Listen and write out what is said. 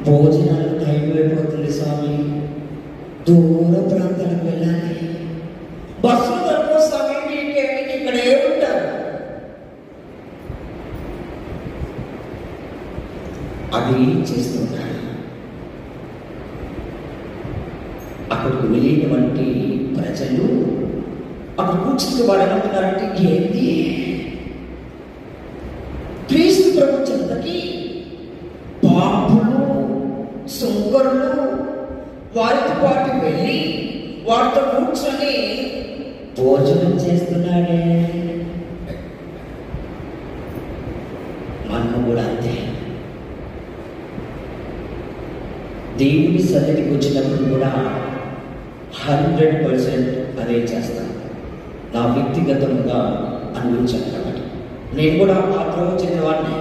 భోజనాలు టైం అయిపోతుంది స్వామి, దూర ప్రాంతాలకు వెళ్ళాలి, బస్సులు దొరకవు స్వామి, మీకేమి ఇక్కడే ఉంటారు. అవి చేస్తుంటారు. అక్కడికి వెళ్ళినటువంటి ప్రజలు అక్కడ కూర్చుని వాడు ఏమంటున్నారంటే, ఏంటి క్రీస్తు ప్రభు చెంతకి పాపులు సుంకరులు వారితో పాటు వెళ్ళి వారితో కూర్చొని భోజనం చేస్తున్నాడే. మనం కూడా అంతే. దేవుని సన్నిధికి వచ్చినప్పుడు కూడా 100% అదే చేస్తాను. నా వ్యక్తిగతంగా అనుభవించాను కాబట్టి నేను కూడా ఆ ప్రభు చెందిన వాడిని.